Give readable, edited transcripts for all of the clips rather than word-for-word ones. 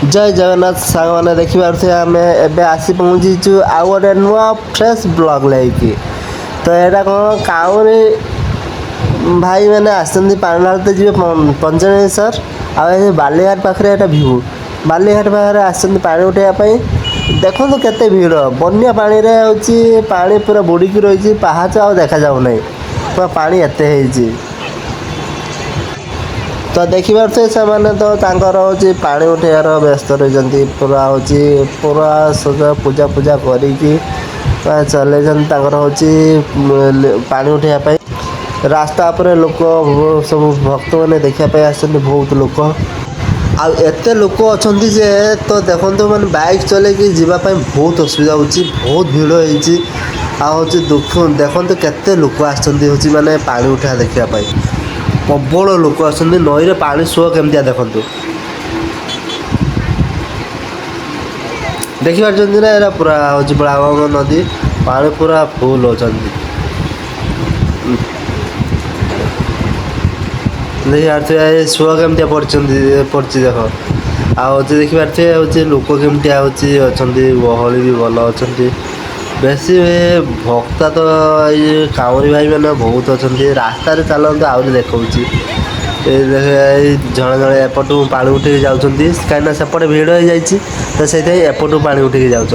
जय जगन्नाथ सांग मैंने देखिपे आम एवं आसी पहुँचीचु आउ गोटे नुआ फ्रेश ब्लग लेकिन तो यहाँ कौन काउरी भाई मैंने आसती पाणिनाथ जी पंचनेश्वर आ बालीघाट पाखे यहाँ भ्यू बालीघाट पाखे आसती पा उठाई देखो केते भीड़ बन्या पानी हूँ पा पूरा बुड़िकी रही पहाच आ देखा जाऊना पूरा पानी एते तो देखिपे से मैंने तो हूँ पा उठाइबार व्यस्त रही पूरा हूँ पूरा सजा पूजा पूजा करी चल हूँ पा उठाइबाई रास्ता पर लोक सब भक्त मैंने देखापी आस बहुत लोक आते लोक अच्छा जे तो देखो मैंने बाइक चलैकी जावाई बहुत असुविधा हो बहुत भिड़ होती दुख देखो केते लोक आसुँच मैंने पा उठा देखापी प्रबल लोक आस नई पा सुଅ केमती देखु देखिपार ना यहाँ पूरा हूँ बड़ागंगा नदी पा पूरा फुल अच्छा देखिए सुଅ केमती पड़ी देख आउ देखिपारे हूँ लोक केमती अच्छा गहली भी भल अच्छा बेसी भक्ता तो ये कांवरी भाई मैंने बहुत अच्छा रास्तार चलते आहरी देखा जड़े जड़े एपटू पा उठे जाऊँ कहीं सेपटे भिड़ हो जाए तो से एपटू पा उठे जाऊँ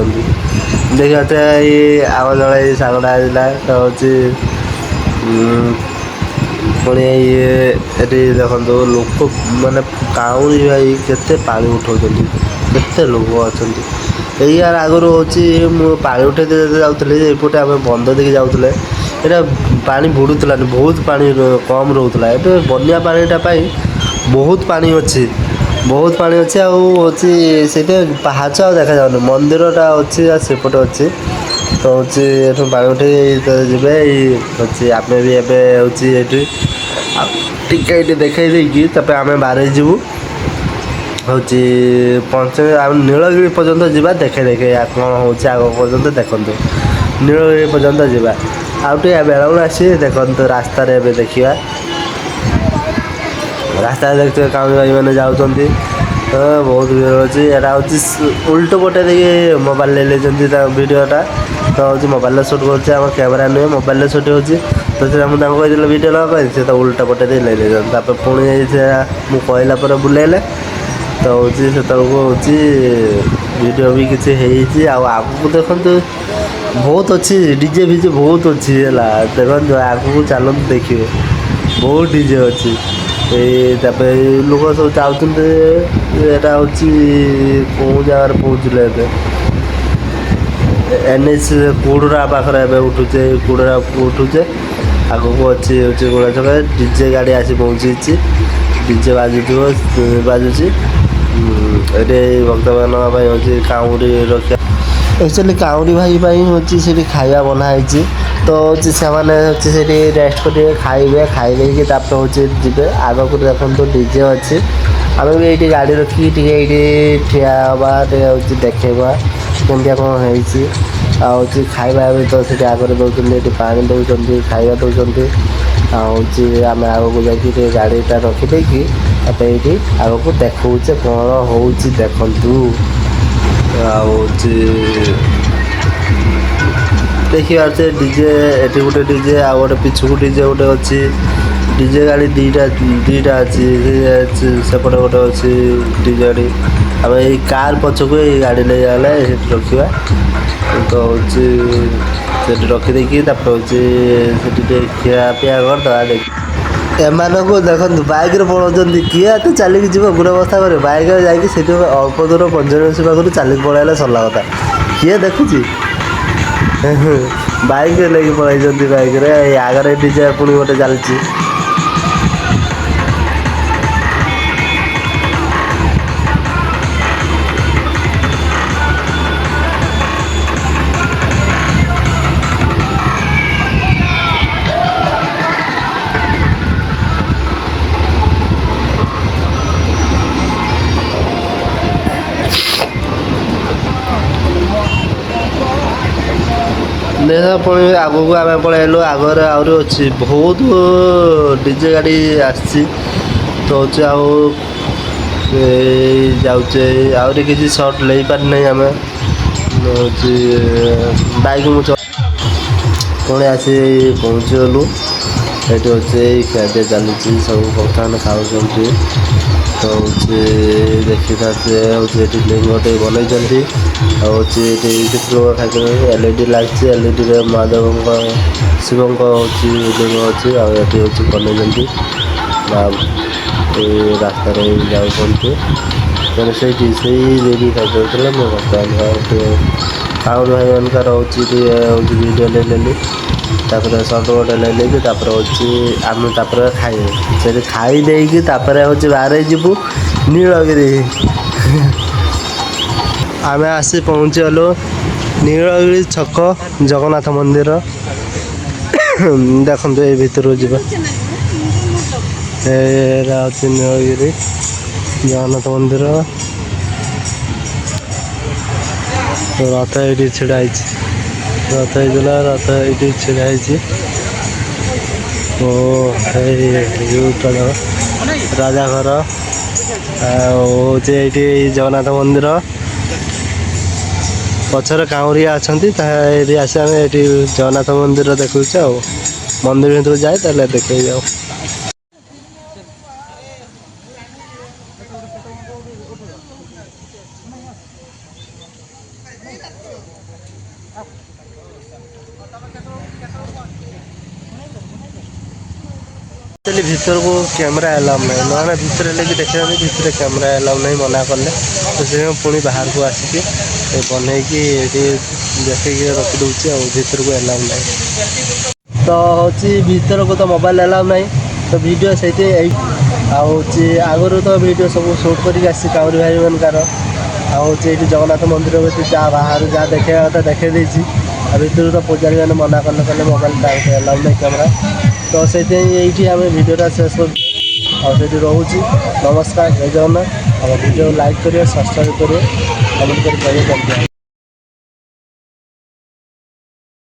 देखिए ये आम जड़े सागटा तो हूँ पुणी ये देखो लोक मैंने काउरी भाई केते पा उठाऊ केते लोक अच्छा यार आगुरी हूँ पा उठे जाऊँगी एपटे आम बंद देखिए जाऊँ यहाँ पा बुड़ूला बहुत पा कम रोला ये बन्या पानीटापी बहुत पानी अच्छी बहुत पानी अच्छी हूँ से पहाच आ देखा जाऊनी मंदिरटा अच्छी सेपटे अच्छी तो हूँ पा उठे जी आम भी एवं हूँ टे देखे देकी आम बाहर जीवु हूँ पंच नीलगिरी पर्यंत जावा देखे देखे कौन हो आग पर्यंत देखु नीलगिरी पर्यंत जावा आउटे बेलून आसी देखो रास्तार देखा रास्ता देखते काउरी भाई मैंने जाऊँ बहुत भीड़ अच्छी यहाँ हूँ उल्ट पटे देखिए मोबाइल ले भिडटा तो हूँ मोबाइल सुट कर कैमेरा नुहे मोबाइल सुट हो तो मुझे कही भिडियो लगा सी तो उल्टा पटे दे ले पुणी मुझे कहला बुलेले तो हूँ से हूँ वीडियो भी किसी आगू देखु बहुत अच्छी डीजे फीजे बहुत अच्छी है देखो आगू चलते देखिए बहुत डीजे अच्छी लोक सब चाहते यहाँ हूँ कौ जगार पहुँचले एनएच कुड़रा पाखे उठुचे कुड़रा उठुचे आगू अच्छी हूँ गोड़ा छक डीजे गाड़ी आसी पहुँची डीजे बाजुची ये भक्त मान हूँ काउरी रखा एक्चुअली काउरी भाई हूँ से खाया बनाई तो से रेस्ट करेंगे खाइबे खाई हूँ जी आग को देखो डीजे अच्छी आम भी ये गाड़ी रखी ये ठिया हवा हूँ देखा केमती कौन हो खाଇବା भी तो से आगे दौरान पा दौरान खाଇବା दौरान हूँ आम आग को जाकि गाड़ीटा रखीदे ये आग को देखा कौन हो देखु देखिए डीजे एटी गोटे डीजे आ गए पिछू डीजे गोटे अच्छी डीजे गाड़ी दीटा अच्छी सेपटे गोटे अच्छी डीजे गाड़ी आम ये कार पछक ये गाड़ी ले जाए रखा तो हूँ रखीदे हूँ खिया पिया करदा देख एमानक देखो बैक पलाऊँ किए तो चलिकी जीव गुणवस्था कर बैक जा अल्प दूर पंचनेश्वर पाखु चलिक पलैला सरला कथा किए देखुची बैक लेकिन पलैंट बैक आगे डीजे पुणी गोटे चलती देखा पुणी आगू को आम पलैलु आगे आहरी अच्छी बहुत डीजे गाड़ी आसी तो ଯାଉଛେ ଆହୁରି କିଛି ସର୍ଟ ନେଇପାରିନାହିଁ ଆମେ ହେଉଛି ବାଇକ୍ ମୁଁ ପୁଣି ଆସି ପହଞ୍ଚିଗଲୁ। ଏଇଠି ହେଉଛି ଖାଦ୍ୟ ଚାଲିଛି ସବୁ ବର୍ତ୍ତମାନ ଖାଉଛନ୍ତି। ତ ହେଉଛି ଦେଖିଥାନ୍ତେ ହେଉଛି ଏଠି ଲିଙ୍ଗଟେ ବନେଇଛନ୍ତି ଆଉ ହେଉଛି ଏଠି କିଛି ଲୋକ ଖାଇଛନ୍ତି। LED ଲାଗିଛି LEDରେ ମହାଦେବଙ୍କ ଶିବଙ୍କ ହେଉଛି ଲିଙ୍ଗ ଅଛି ଆଉ ଏଠି ହେଉଛି ବନେଇଛନ୍ତି ଏଇ ରାସ୍ତାରେ ଯାଉଛନ୍ତି। ତେଣୁ ସେଇଠି ସେଇ ଦେବୀ ଖାଇଯାଉଥିଲେ ମୁଁ ବର୍ତ୍ତମାନ କାଉଁରୀ ଭାଇମାନଙ୍କର ହେଉଛି ଟିକେ ହେଉଛି ଭିଡ଼ିଓ ନେଇନେଲି ତାପରେ ସର୍ଟ ଗୋଟେ ନେଇକି ତାପରେ ହେଉଛି ଆମେ ତାପରେ ଖାଇବୁ ସେଠି ଖାଇ ଦେଇକି ତାପରେ ହେଉଛି ବାହାରେ ଯିବୁ ନୀଳଗିରି। ଆମେ ଆସି ପହଞ୍ଚିଗଲୁ ନୀଳଗିରି ଛକ ଜଗନ୍ନାଥ ମନ୍ଦିର। ଦେଖନ୍ତୁ ଏଇ ଭିତରକୁ ଯିବା। ଏଇଟା ହେଉଛି ନୀଳଗିରି ଜଗନ୍ନାଥ ମନ୍ଦିର। ରଥ ଏଇଠି ଛିଡ଼ା ହେଇଛି ରଥ ହେଇଥିଲା ରଥ ଏଇଠି ଛିଡ଼ା ହେଇଛି। ଓ ଏଇ ରାଜା ଘର ଆଉ ହେଉଛି ଏଇଠି ଜଗନ୍ନାଥ ମନ୍ଦିର ପଛରେ କାଉଁରିଆ ଅଛନ୍ତି ଏଠି ଆସି ଆମେ ଏଠି ଜଗନ୍ନାଥ ମନ୍ଦିର ଦେଖୁଛୁ ଆଉ ମନ୍ଦିର ଭିତରକୁ ଯାଏ ତାହେଲେ ଦେଖେଇ ଯାଉ। ଭିତରକୁ କ୍ୟାମେରା ଆଲାଉ ନାହିଁ ନହେଲେ ଭିତରେ ଲାଗି ଦେଖିଛନ୍ତି ଭିତରେ କ୍ୟାମେରା ଆଲାଉ ନାହିଁ ମନା କଲେ ତ ସେ ପୁଣି ବାହାରକୁ ଆସିକି ବନେଇକି ଏଠି ଦେଖିକି ରଖିଦେଉଛି ଆଉ ଭିତରକୁ ଆଲାଉ ନାହିଁ। ତ ହେଉଛି ଭିତରକୁ ତ ମୋବାଇଲ ଆଲାଉ ନାହିଁ ତ ଭିଡ଼ିଓ ସେଇଠି ଏଇ ଆଉ ହେଉଛି ଆଗରୁ ତ ଭିଡ଼ିଓ ସବୁ ସୁଟ୍ କରିକି ଆସିଛି କାଉଁରୀ ଭାଇମାନଙ୍କର ଆଉ ହେଉଛି ଏଇଠି ଜଗନ୍ନାଥ ମନ୍ଦିର ଭିତରେ ଯାହା ବାହାରୁ ଯାହା ଦେଖେଇବା କଥା ଦେଖେଇ ଦେଇଛି ଆଉ ଭିତରୁ ତ ପୂଜାରୀମାନେ ମନା କଲେ ମୋବାଇଲ ତାଙ୍କୁ ଆଲାଉ ନାହିଁ କ୍ୟାମେରା ତ ସେଇଥିପାଇଁ ଏଇଠି ଆମେ ଭିଡ଼ିଓଟା ଶେଷ କରୁଛୁ ଆଉ ସେଇଠି ରହୁଛି। ନମସ୍କାର ଜୟ ଜଗନ୍ନାଥ। ଆମ ଭିଡ଼ିଓ ଲାଇକ୍ କରିବେ ସବସ୍କ୍ରାଇବ୍ କରିବେ କମେଣ୍ଟ କରି କହିବେ କେମିତି